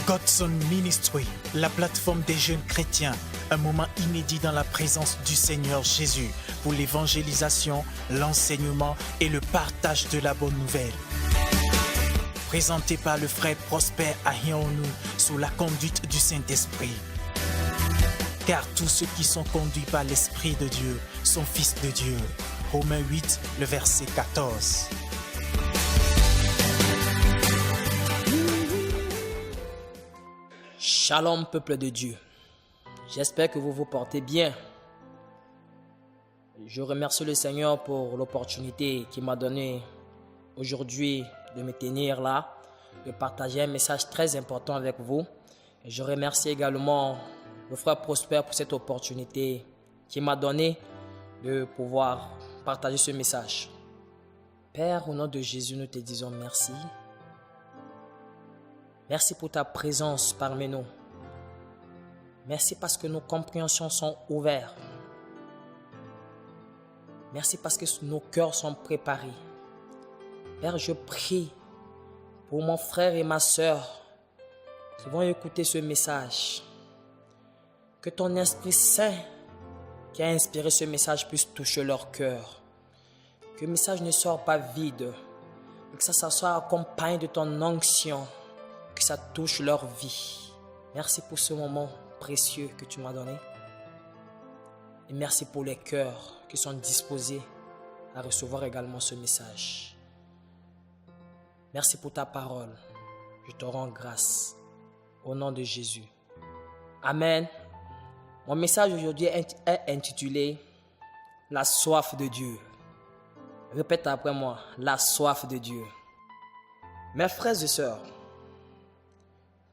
Godson Ministry, la plateforme des jeunes chrétiens, un moment inédit dans la présence du Seigneur Jésus pour l'évangélisation, l'enseignement et le partage de la bonne nouvelle. Présenté par le frère Prosper Ahionou sous la conduite du Saint-Esprit. Car tous ceux qui sont conduits par l'Esprit de Dieu sont fils de Dieu. Romains 8, le verset 14. Shalom peuple de Dieu, j'espère que vous vous portez bien. Je remercie le Seigneur pour l'opportunité qu'il m'a donnée aujourd'hui de me tenir là, de partager un message très important avec vous. Et je remercie également le frère Prosper pour cette opportunité qu'il m'a donnée de pouvoir partager ce message. Père, au nom de Jésus, nous te disons merci. Merci pour ta présence parmi nous. Merci parce que nos compréhensions sont ouvertes. Merci parce que nos cœurs sont préparés. Père, je prie pour mon frère et ma sœur qui vont écouter ce message. Que ton Esprit Saint qui a inspiré ce message puisse toucher leur cœur. Que le message ne sorte pas vide, mais que ça soit accompagné de ton onction. Que ça touche leur vie. Merci pour ce moment précieux que tu m'as donné. Et merci pour les cœurs qui sont disposés à recevoir également ce message. Merci pour ta parole. Je te rends grâce. Au nom de Jésus. Amen. Mon message aujourd'hui est intitulé « La soif de Dieu ». Répète après moi, « La soif de Dieu ». Mes frères et sœurs,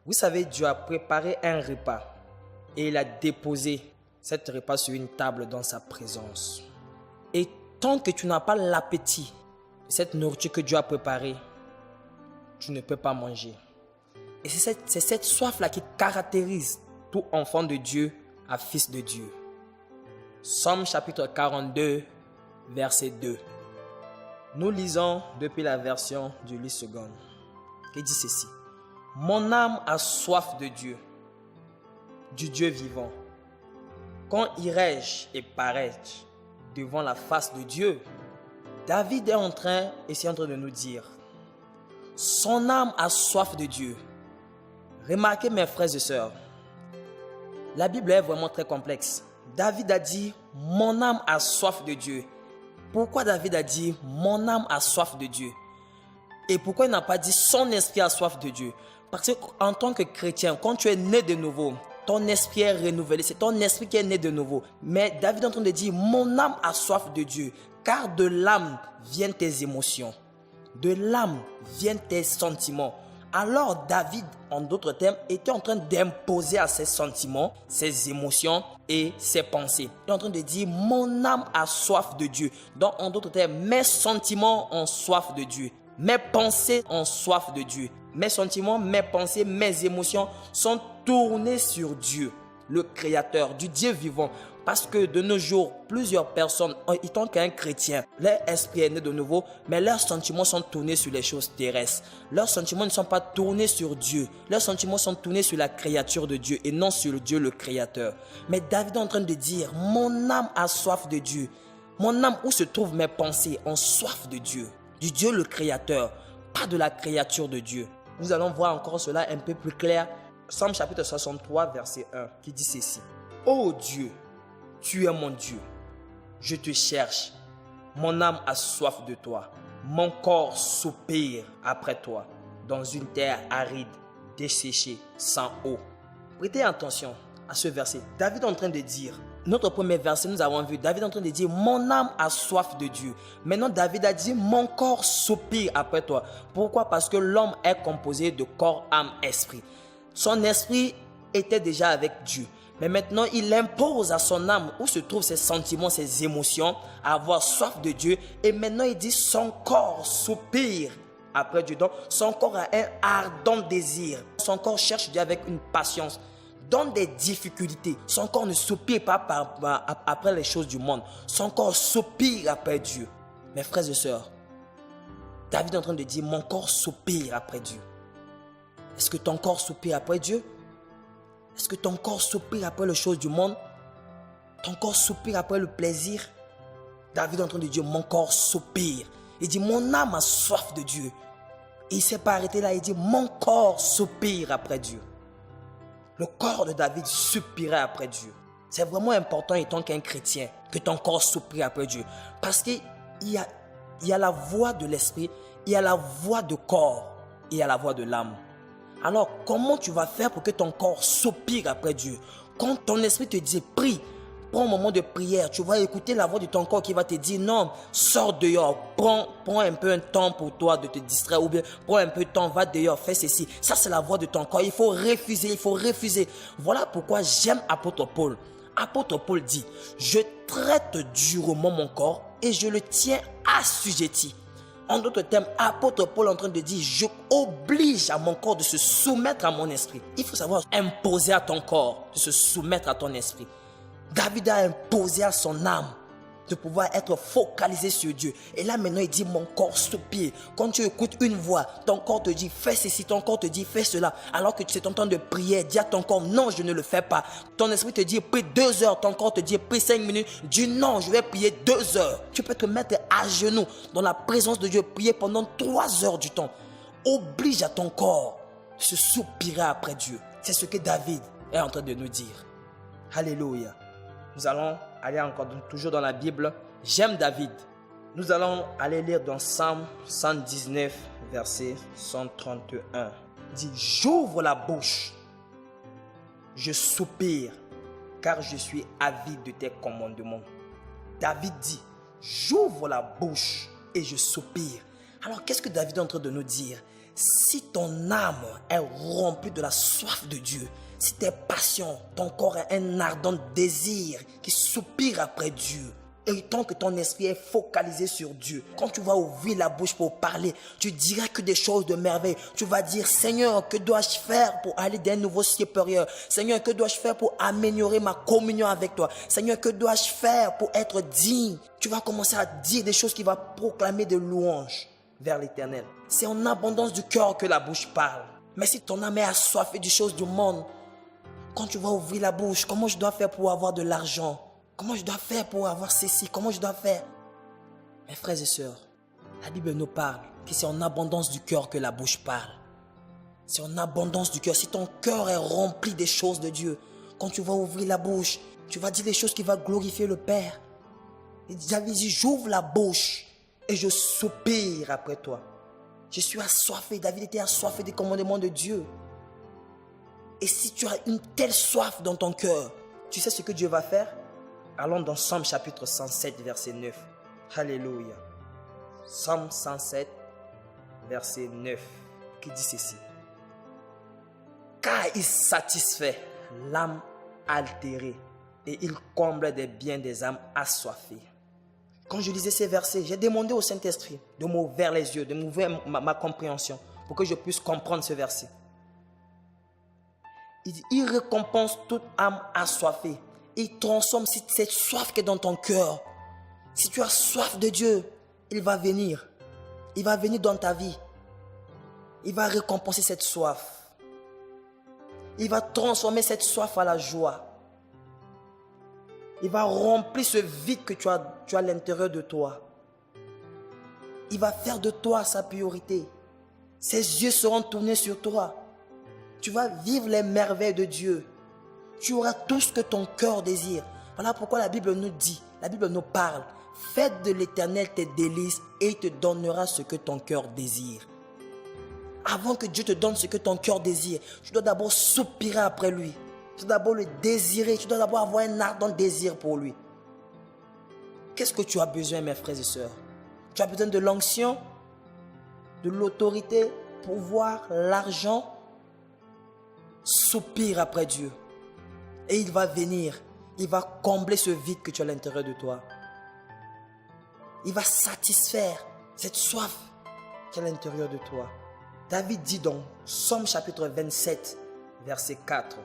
vous savez, Dieu a préparé un repas et il a déposé cet repas sur une table dans sa présence. Et tant que tu n'as pas l'appétit de cette nourriture que Dieu a préparée, tu ne peux pas manger. Et c'est cette soif-là qui caractérise tout enfant de Dieu à fils de Dieu. Somme chapitre 42, verset 2. Nous lisons depuis la version du Lit Second, qui dit ceci. Mon âme a soif de Dieu, du Dieu vivant. Quand irai-je et parai-je devant la face de Dieu? David est en train de nous dire, son âme a soif de Dieu. Remarquez mes frères et sœurs, la Bible est vraiment très complexe. David a dit, mon âme a soif de Dieu. Pourquoi David a dit, mon âme a soif de Dieu? Et pourquoi il n'a pas dit, son esprit a soif de Dieu? Parce qu'en tant que chrétien, quand tu es né de nouveau, ton esprit est renouvelé. C'est ton esprit qui est né de nouveau. Mais David est en train de dire, mon âme a soif de Dieu. Car de l'âme viennent tes émotions. De l'âme viennent tes sentiments. Alors David, en d'autres termes, était en train d'imposer à ses sentiments, ses émotions et ses pensées. Il est en train de dire, mon âme a soif de Dieu. Donc en d'autres termes, mes sentiments ont soif de Dieu. Mes pensées ont soif de Dieu. Mes sentiments, mes pensées, mes émotions sont tournés sur Dieu, le Créateur, du Dieu vivant. Parce que de nos jours, plusieurs personnes, étant qu'un chrétien, leur esprit est né de nouveau, mais leurs sentiments sont tournés sur les choses terrestres. Leurs sentiments ne sont pas tournés sur Dieu. Leurs sentiments sont tournés sur la créature de Dieu et non sur Dieu, le Créateur. Mais David est en train de dire, mon âme a soif de Dieu. Mon âme, où se trouvent mes pensées, ont soif de Dieu, du Dieu, le Créateur, pas de la créature de Dieu. Nous allons voir encore cela un peu plus clair. Psaume chapitre 63, verset 1, qui dit ceci. Ô Dieu, tu es mon Dieu, je te cherche, mon âme a soif de toi, mon corps soupire après toi, dans une terre aride, desséchée, sans eau. Prêtez attention à ce verset. David est en train de dire, notre premier verset, nous avons vu, David est en train de dire, mon âme a soif de Dieu. Maintenant, David a dit, mon corps soupire après toi. Pourquoi? Parce que l'homme est composé de corps, âme, esprit. Son esprit était déjà avec Dieu. Mais maintenant, il impose à son âme, où se trouvent ses sentiments, ses émotions, à avoir soif de Dieu. Et maintenant, il dit, son corps soupire après Dieu. Donc, son corps a un ardent désir. Son corps cherche Dieu avec une patience. Dans des difficultés, son corps ne soupire pas après les choses du monde. Son corps soupire après Dieu. Mes frères et sœurs, David est en train de dire, mon corps soupire après Dieu. Est-ce que ton corps soupire après Dieu? Est-ce que ton corps soupire après les choses du monde? Ton corps soupire après le plaisir? David est en train de dire, mon corps soupire. Il dit, mon âme a soif de Dieu. Et il ne s'est pas arrêté là, il dit, mon corps soupire après Dieu. Le corps de David soupirait après Dieu. C'est vraiment important étant qu'un chrétien que ton corps soupire après Dieu. Parce qu'il y a la voix de l'esprit, il y a la voix du corps et il y a la voix de l'âme. Alors, comment tu vas faire pour que ton corps soupire après Dieu? Quand ton esprit te dit, prie, prends un moment de prière, tu vas écouter la voix de ton corps qui va te dire, non, sors dehors, prends un peu un temps pour toi de te distraire, ou bien prends un peu de temps, va dehors, fais ceci. Ça, c'est la voix de ton corps. Il faut refuser, il faut refuser. Voilà pourquoi j'aime apôtre Paul. Apôtre Paul dit, je traite durement mon corps et je le tiens assujetti. En d'autres termes, apôtre Paul est en train de dire, je oblige à mon corps de se soumettre à mon esprit. Il faut savoir imposer à ton corps de se soumettre à ton esprit. David a imposé à son âme de pouvoir être focalisé sur Dieu. Et là maintenant il dit, mon corps soupire. Quand tu écoutes une voix, ton corps te dit, fais ceci, ton corps te dit, fais cela. Alors que tu es en train de prier, dis à ton corps, non, je ne le fais pas. Ton esprit te dit, prie 2 heures. Ton corps te dit, prie 5 minutes. Dis non, je vais prier 2 heures. Tu peux te mettre à genoux dans la présence de Dieu, prier pendant 3 heures du temps. Oblige à ton corps de se soupirer après Dieu. C'est ce que David est en train de nous dire. Alléluia. Nous allons aller encore toujours dans la Bible. J'aime David. Nous allons aller lire dans Psaume 119, verset 131. Il dit, j'ouvre la bouche, je soupire, car je suis avide de tes commandements. David dit, j'ouvre la bouche et je soupire. Alors qu'est-ce que David est en train de nous dire? Si ton âme est remplie de la soif de Dieu, si tes passions, ton corps est un ardent désir qui soupire après Dieu, et tant que ton esprit est focalisé sur Dieu, quand tu vas ouvrir la bouche pour parler, tu diras que des choses de merveille. Tu vas dire, Seigneur, que dois-je faire pour aller d'un nouveau supérieur? Seigneur, que dois-je faire pour améliorer ma communion avec toi? Seigneur, que dois-je faire pour être digne? Tu vas commencer à dire des choses qui vont proclamer des louanges vers l'Éternel. C'est en abondance du cœur que la bouche parle. Mais si ton âme est assoiffée des choses du monde, quand tu vas ouvrir la bouche, comment je dois faire pour avoir de l'argent? Comment je dois faire pour avoir ceci? Comment je dois faire? Mes frères et sœurs, la Bible nous parle que c'est en abondance du cœur que la bouche parle. C'est en abondance du cœur. Si ton cœur est rempli des choses de Dieu, quand tu vas ouvrir la bouche, tu vas dire des choses qui vont glorifier le Père. Et David dit, j'ouvre la bouche et je soupire après toi. Je suis assoiffé. David était assoiffé des commandements de Dieu. Et si tu as une telle soif dans ton cœur, tu sais ce que Dieu va faire? Allons dans Psaume chapitre 107, verset 9. Alléluia. Psaume 107, verset 9, qui dit ceci. Car il satisfait l'âme altérée et il comble des biens des âmes assoiffées. Quand je lisais ces versets, j'ai demandé au Saint-Esprit de m'ouvrir les yeux, de m'ouvrir ma compréhension pour que je puisse comprendre ce verset. Il récompense toute âme assoiffée. Il transforme cette soif qui est dans ton cœur. Si tu as soif de Dieu, il va venir. Il va venir dans ta vie. Il va récompenser cette soif. Il va transformer cette soif à la joie. Il va remplir ce vide que tu as à l'intérieur de toi. Il va faire de toi sa priorité. Ses yeux seront tournés sur toi. Tu vas vivre les merveilles de Dieu. Tu auras tout ce que ton cœur désire. Voilà pourquoi la Bible nous dit, la Bible nous parle. Faites de l'Éternel tes délices et il te donnera ce que ton cœur désire. Avant que Dieu te donne ce que ton cœur désire, tu dois d'abord soupirer après lui. Tu dois d'abord le désirer. Tu dois d'abord avoir un ardent désir pour lui. Qu'est-ce que tu as besoin, mes frères et sœurs? Tu as besoin de l'onction, de l'autorité, pouvoir, l'argent. Soupire après Dieu. Et il va venir. Il va combler ce vide que tu as à l'intérieur de toi. Il va satisfaire cette soif qui est à l'intérieur de toi. David dit dans Psaume chapitre 27, verset 4.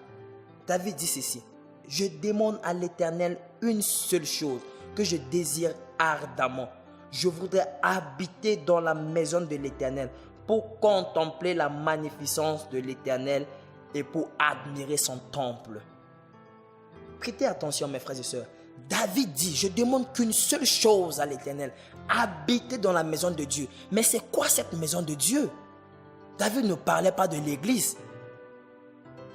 David dit ceci. Je demande à l'Éternel une seule chose que je désire ardemment. Je voudrais habiter dans la maison de l'Éternel pour contempler la magnificence de l'Éternel et pour admirer son temple. Prêtez attention mes frères et sœurs. David dit, je demande qu'une seule chose à l'Éternel, habiter dans la maison de Dieu. Mais c'est quoi cette maison de Dieu? David ne parlait pas de l'église.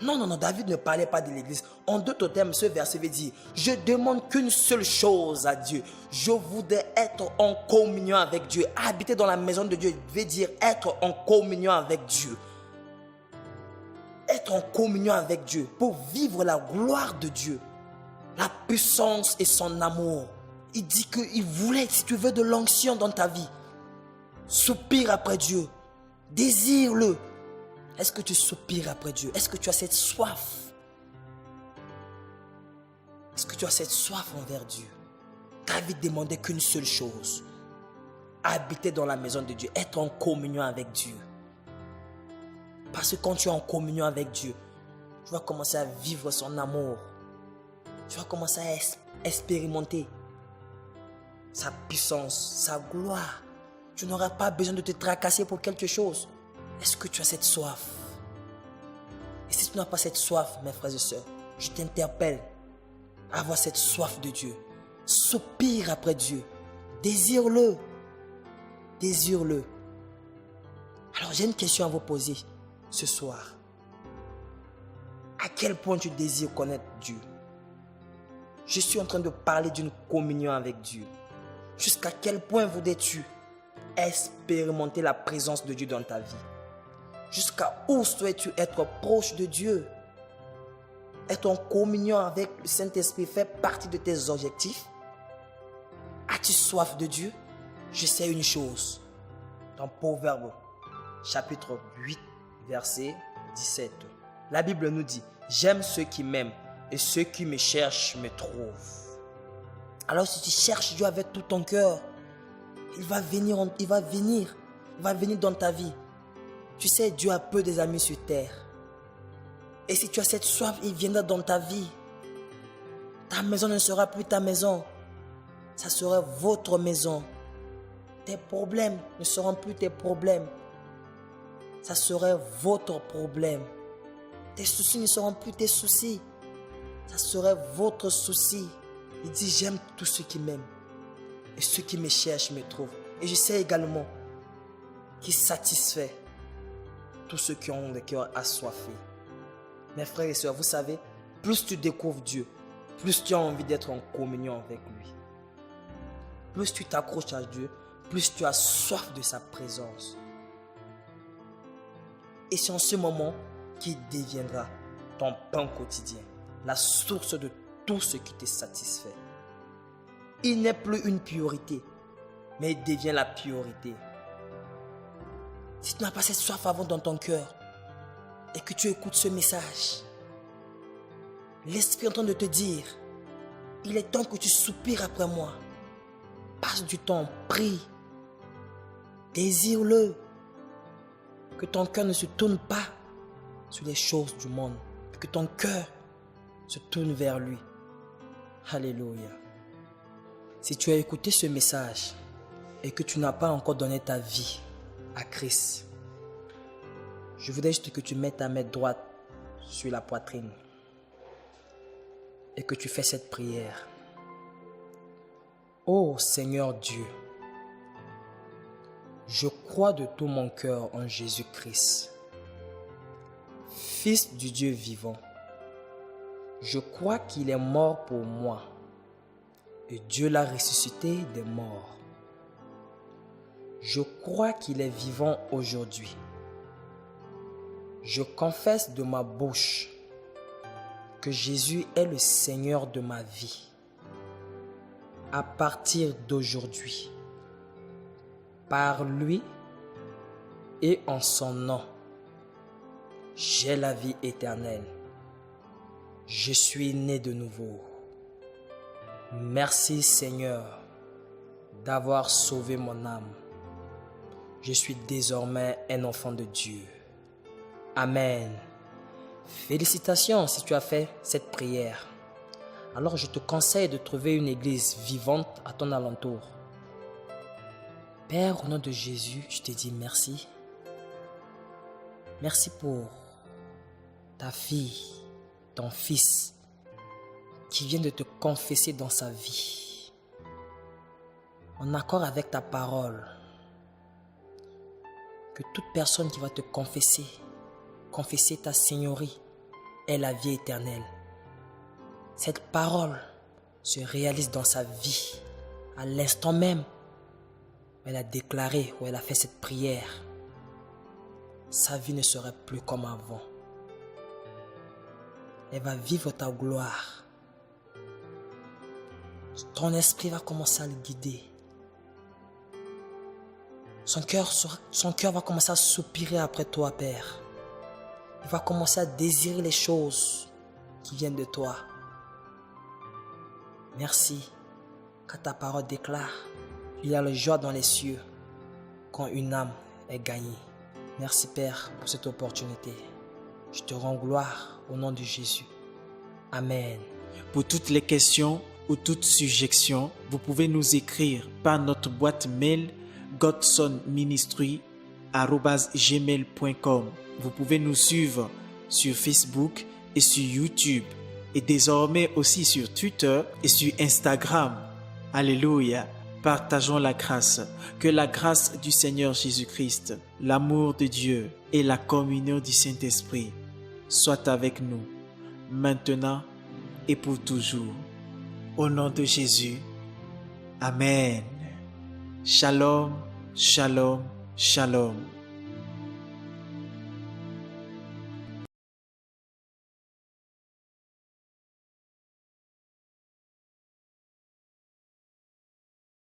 Non, David ne parlait pas de l'église. En d'autres termes, ce verset veut dire, je demande qu'une seule chose à Dieu. Je voudrais être en communion avec Dieu. Habiter dans la maison de Dieu veut dire être en communion avec Dieu. Être en communion avec Dieu pour vivre la gloire de Dieu. La puissance et son amour. Il dit qu'il voulait, si tu veux de l'onction dans ta vie, soupire après Dieu. Désire-le. Est-ce que tu soupires après Dieu? Est-ce que tu as cette soif? Est-ce que tu as cette soif envers Dieu? David demandait qu'une seule chose. Habiter dans la maison de Dieu. Être en communion avec Dieu. Parce que quand tu es en communion avec Dieu, tu vas commencer à vivre son amour. Tu vas commencer à expérimenter sa puissance, sa gloire. Tu n'auras pas besoin de te tracasser pour quelque chose. Est-ce que tu as cette soif? Et si tu n'as pas cette soif, mes frères et sœurs, je t'interpelle à avoir cette soif de Dieu. Soupire après Dieu. Désire-le. Désire-le. Alors j'ai une question à vous poser ce soir. À quel point tu désires connaître Dieu? Je suis en train de parler d'une communion avec Dieu. Jusqu'à quel point voudrais-tu expérimenter la présence de Dieu dans ta vie? Jusqu'à où souhaites-tu être proche de Dieu? Être en communion avec le Saint-Esprit fait partie de tes objectifs? As-tu soif de Dieu? Je sais une chose. Dans Proverbe, chapitre 8, verset 17. La Bible nous dit, j'aime ceux qui m'aiment et ceux qui me cherchent me trouvent. Alors si tu cherches Dieu avec tout ton cœur, il va venir dans ta vie. Tu sais, Dieu a peu des amis sur terre. Et si tu as cette soif, il viendra dans ta vie. Ta maison ne sera plus ta maison. Ça sera votre maison. Tes problèmes ne seront plus tes problèmes. Ça sera votre problème. Tes soucis ne seront plus tes soucis. Ça sera votre souci. Il dit, j'aime tous ceux qui m'aiment. Et ceux qui me cherchent me trouvent. Et je sais également qu'il satisfait tous ceux qui ont le cœur assoiffé. Mes frères et sœurs, vous savez, plus tu découvres Dieu, plus tu as envie d'être en communion avec lui. Plus tu t'accroches à Dieu, plus tu as soif de sa présence. Et c'est en ce moment qu'il deviendra ton pain quotidien, la source de tout ce qui te satisfait. Il n'est plus une priorité, mais il devient la priorité. Si tu n'as pas cette soif avant dans ton cœur et que tu écoutes ce message, l'Esprit est en train de te dire, il est temps que tu soupires après moi. Passe du temps, prie, désire-le. Que ton cœur ne se tourne pas sur les choses du monde, que ton cœur se tourne vers lui. Alléluia. Si tu as écouté ce message et que tu n'as pas encore donné ta vie à Christ, je voudrais juste que tu mettes ta main droite sur la poitrine et que tu fais cette prière. Ô Seigneur Dieu, je crois de tout mon cœur en Jésus-Christ, Fils du Dieu vivant. Je crois qu'il est mort pour moi et Dieu l'a ressuscité des morts. Je crois qu'il est vivant aujourd'hui. Je confesse de ma bouche que Jésus est le Seigneur de ma vie. À partir d'aujourd'hui, par lui et en son nom, j'ai la vie éternelle. Je suis né de nouveau. Merci Seigneur d'avoir sauvé mon âme. Je suis désormais un enfant de Dieu. Amen. Félicitations si tu as fait cette prière. Alors je te conseille de trouver une église vivante à ton alentour. Père, au nom de Jésus, je te dis merci. Merci pour ta fille, ton fils, qui vient de te confesser dans sa vie, en accord avec ta parole. Que toute personne qui va te confesser ta seigneurie est la vie éternelle. Cette parole se réalise dans sa vie à l'instant même où elle a déclaré, où elle a fait cette prière. Sa vie ne serait plus comme avant. Elle va vivre ta gloire. Ton esprit va commencer à le guider. Son cœur va commencer à soupirer après toi, Père. Il va commencer à désirer les choses qui viennent de toi. Merci, car ta parole déclare qu'il y a la joie dans les cieux quand une âme est gagnée. Merci, Père, pour cette opportunité. Je te rends gloire au nom de Jésus. Amen. Pour toutes les questions ou toute suggestion, vous pouvez nous écrire par notre boîte mail godsonministry@gmail.com. Vous pouvez nous suivre sur Facebook et sur YouTube et désormais aussi sur Twitter et sur Instagram. Alléluia. Partageons la grâce. Que la grâce du Seigneur Jésus-Christ, l'amour de Dieu et la communion du Saint-Esprit soient avec nous, maintenant et pour toujours. Au nom de Jésus. Amen. Shalom, shalom, shalom.